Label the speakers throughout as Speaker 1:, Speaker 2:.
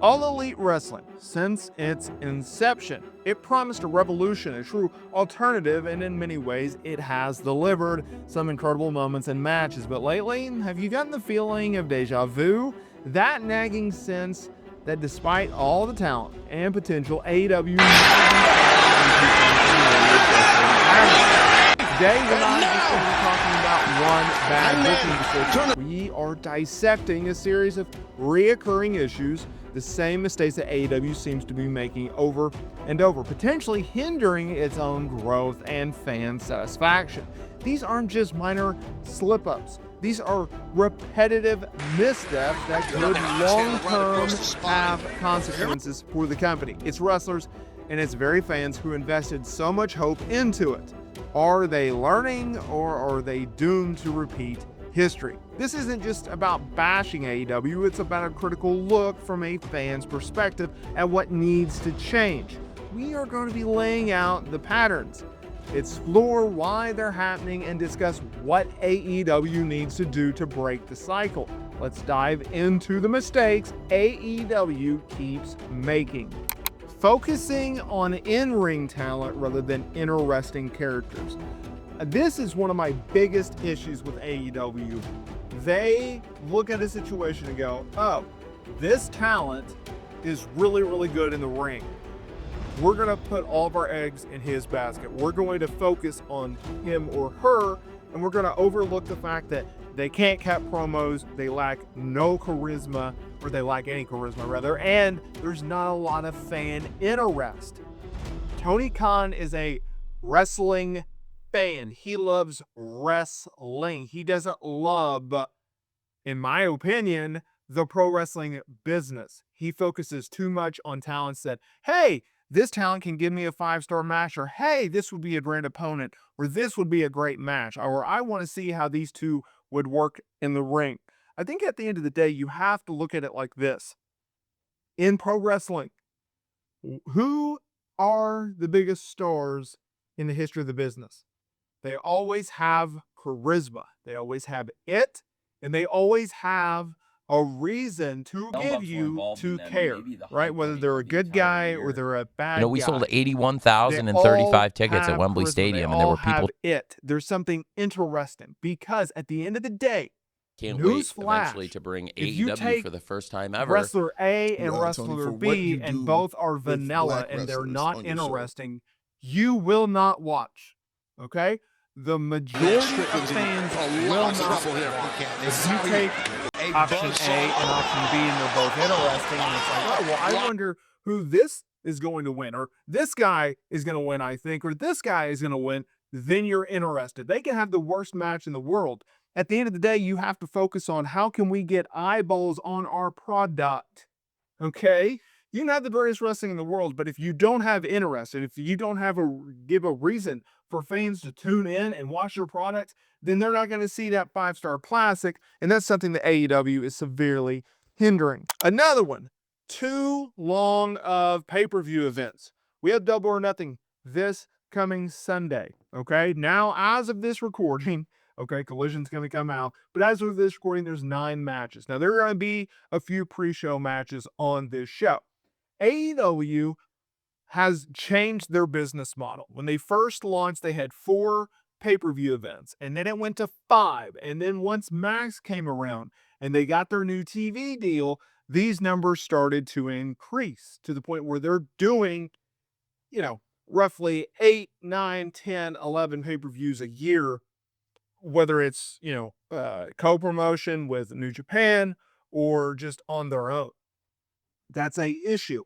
Speaker 1: All Elite Wrestling, since its inception, it promised a revolution, a true alternative, and in many ways, it has delivered some incredible moments and matches. But lately, have you gotten the feeling of deja vu? That nagging sense that despite all the talent and potential, AEW Today, we're not just going to be talking about one bad booking decision. We are dissecting a series of reoccurring issues, the same mistakes that AEW seems to be making over and over, potentially hindering its own growth and fan satisfaction. These aren't just minor slip-ups. These are repetitive missteps that could long-term have consequences for the company, its wrestlers, and its very fans who invested so much hope into it. Are they learning, or are they doomed to repeat history? This isn't just about bashing AEW, it's about a critical look from a fan's perspective at what needs to change. We are going to be laying out the patterns, explore why they're happening, and discuss what AEW needs to do to break the cycle. Let's dive into the mistakes AEW keeps making. Focusing on in-ring talent rather than interesting characters. This is one of my biggest issues with AEW. They look at a situation and go, oh, this talent is really, really good in the ring. We're going to put all of our eggs in his basket. We're going to focus on him or her, and we're going to overlook the fact that they can't cut promos, they lack no charisma, or they lack any charisma rather, and there's not a lot of fan interest. Tony Khan is a wrestling fan. He loves wrestling. He doesn't love, in my opinion, the pro wrestling business. He focuses too much on talents that, hey, this talent can give me a 5-star match, or hey, this would be a great opponent, or this would be a great match, or I want to see how these two would work in the ring. I think at the end of the day, you have to look at it like this. In pro wrestling, who are the biggest stars in the history of the business? They always have charisma. They always have it, and they always have a reason to get you to care, right? Whether they're a good guy or they're a bad guy.
Speaker 2: We sold 81,035 tickets at Wembley Stadium, and there were people.
Speaker 1: There's something interesting because at the end of the day,
Speaker 2: can't wait eventually to bring AEW for the first time ever.
Speaker 1: Wrestler A and Wrestler B, and both are vanilla and they're not interesting, you will not watch, okay? The majority of fans will not watch. If you take option A and option B and they're both interesting, and it's like, oh, well, I wonder who this is going to win, or this guy is going to win, I think, or this guy is going to win, then you're interested. They can have the worst match in the world. At the end of the day, you have to focus on how can we get eyeballs on our product, okay? You can have the greatest wrestling in the world, but if you don't have interest, and if you don't have give a reason for fans to tune in and watch your product, then they're not going to see that 5-star classic, and that's something that AEW is severely hindering. Another one, too long of pay-per-view events. We have Double or Nothing this coming Sunday, okay? Now, as of this recording, okay, Collision's going to come out, but as of this recording, there's 9 matches. Now, there are going to be a few pre-show matches on this show. AEW has changed their business model. When they first launched, they had 4 pay-per-view events, and then it went to 5. And then once Max came around and they got their new TV deal, these numbers started to increase to the point where they're doing, roughly 8, 9, 10, 11 pay-per-views a year, whether it's, co-promotion with New Japan or just on their own. That's an issue,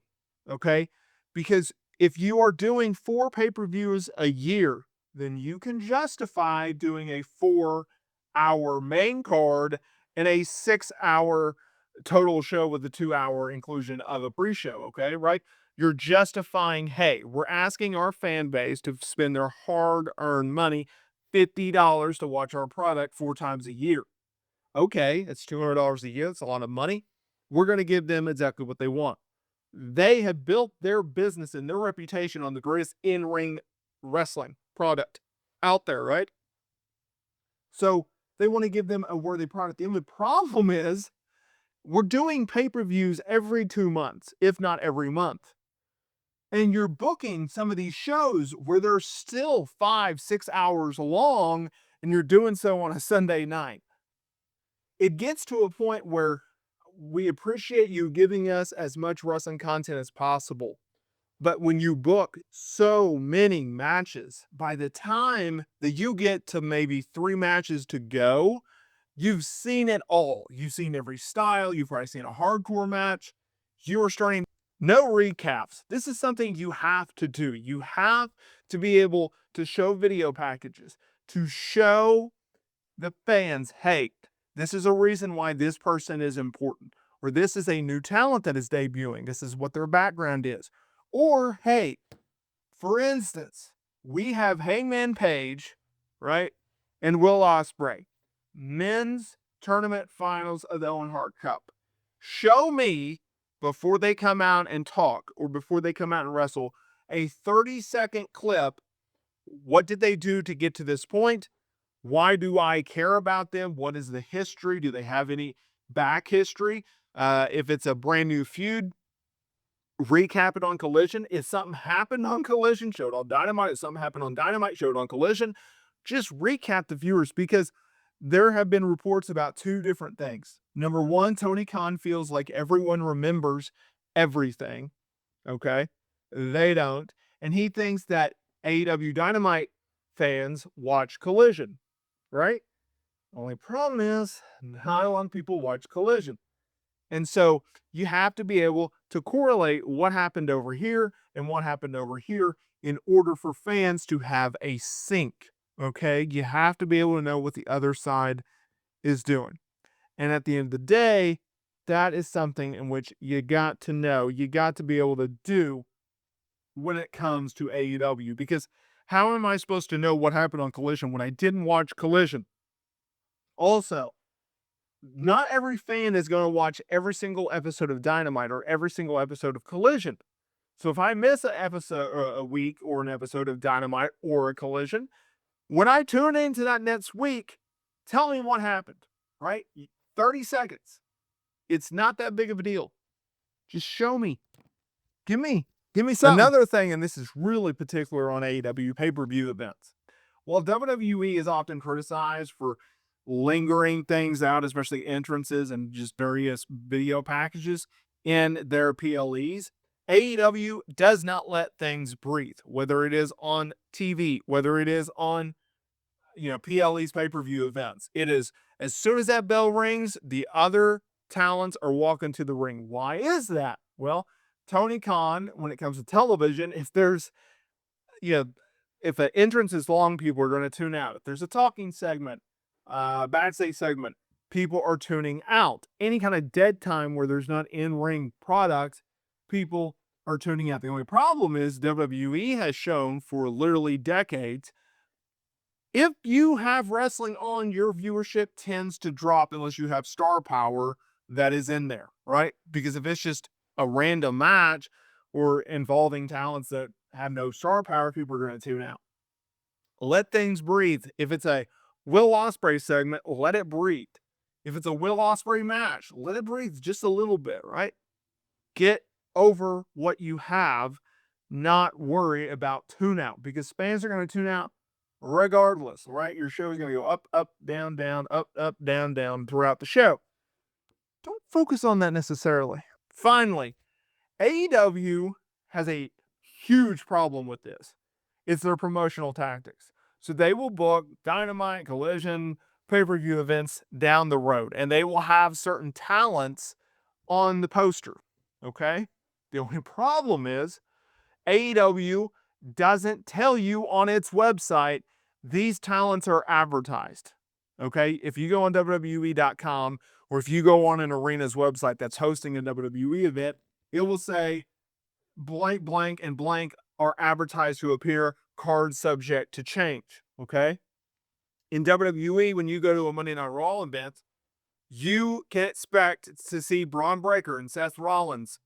Speaker 1: okay? Because if you are doing 4 pay-per-views a year, then you can justify doing a 4-hour main card and a 6-hour total show with a 2-hour inclusion of a pre-show, okay, right? You're justifying, hey, we're asking our fan base to spend their hard-earned money, $50 to watch our product 4 times a year. Okay, it's $200 a year. That's a lot of money. We're going to give them exactly what they want. They have built their business and their reputation on the greatest in-ring wrestling product out there, right? So they want to give them a worthy product. The only problem is We're doing pay-per-views every 2 months, if not every month. And you're booking some of these shows where they're still 5-6 hours long, and you're doing so on a Sunday night. It gets to a point where we appreciate you giving us as much wrestling content as possible. But when you book so many matches, by the time that you get to maybe 3 matches to go, you've seen it all. You've seen every style. You've probably seen a hardcore match. You are starting. No recaps. This is something you have to do. You have to be able to show video packages, to show the fans, hey, this is a reason why this person is important, or this is a new talent that is debuting. This is what their background is. Or, hey, for instance, we have Hangman Page, right, and Will Ospreay, men's tournament finals of the Owen Hart Cup. Show me, before they come out and talk, or before they come out and wrestle, a 30-second clip. What did they do to get to this point? Why do I care about them? What is the history? Do they have any back history? If it's a brand new feud, recap it on Collision. If something happened on Collision, show it on Dynamite. If something happened on Dynamite, show it on Collision. Just recap the viewers, because there have been reports about 2 different things. Number one, Tony Khan feels like everyone remembers everything. Okay? They don't. And he thinks that AEW Dynamite fans watch Collision, right? Only problem is, not a lot of people watch Collision. And so you have to be able to correlate what happened over here and what happened over here in order for fans to have a sync. Okay? You have to be able to know what the other side is doing. And at the end of the day, that is something in which you got to know, you got to be able to do when it comes to AEW. Because how am I supposed to know what happened on Collision when I didn't watch Collision? Also, not every fan is going to watch every single episode of Dynamite or every single episode of Collision. So if I miss an episode, or a week, or an episode of Dynamite or a Collision, when I tune into that next week, tell me what happened, right? 30 seconds. It's not that big of a deal. Just show me. Give me something. Another thing, and this is really particular on AEW pay-per-view events. While WWE is often criticized for lingering things out, especially entrances and just various video packages in their PLEs, AEW does not let things breathe, whether it is on TV, whether it is on, PLE's pay-per-view events. It is, as soon as that bell rings, the other talents are walking to the ring. Why is that? Well, Tony Khan, when it comes to television, if there's, if an entrance is long, people are going to tune out. If there's a talking segment, backstage segment, people are tuning out. Any kind of dead time where there's not in-ring product, people are tuning out. The only problem is WWE has shown for literally decades, if you have wrestling on, your viewership tends to drop unless you have star power that is in there, right? Because if it's just a random match or involving talents that have no star power, people are going to tune out. Let things breathe. If it's a Will Ospreay segment, let it breathe. If it's a Will Ospreay match, let it breathe just a little bit, right? Get over what you have, not worry about tune out, because fans are going to tune out regardless, right? Your show is going to go up, up, down, down, up, up, down, down throughout the show. Don't focus on that necessarily. Finally, AEW has a huge problem with this. It's their promotional tactics. So they will book Dynamite, Collision, pay-per-view events down the road, and they will have certain talents on the poster, okay? The only problem is AEW doesn't tell you on its website these talents are advertised, okay? If you go on WWE.com, or if you go on an arena's website that's hosting a WWE event, it will say blank, blank, and blank are advertised to appear, cards subject to change, okay? In WWE, when you go to a Monday Night Raw event, you can expect to see Braun Breaker and Seth Rollins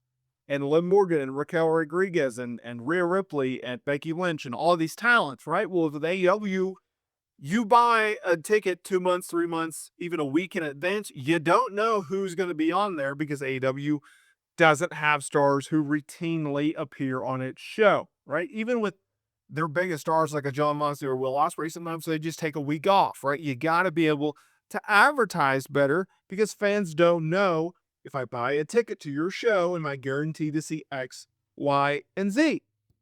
Speaker 1: and Liv Morgan and Raquel Rodriguez and Rhea Ripley and Becky Lynch and all these talents, right? Well, with AEW, You buy a ticket 2 months, 3 months, even a week in advance, you don't know who's going to be on there because AEW doesn't have stars who routinely appear on its show, right? Even with their biggest stars like a John Moxley or Will Ospreay, sometimes they just take a week off, right? You got to be able to advertise better because fans don't know, if I buy a ticket to your show, am I guaranteed to see X, Y, and Z?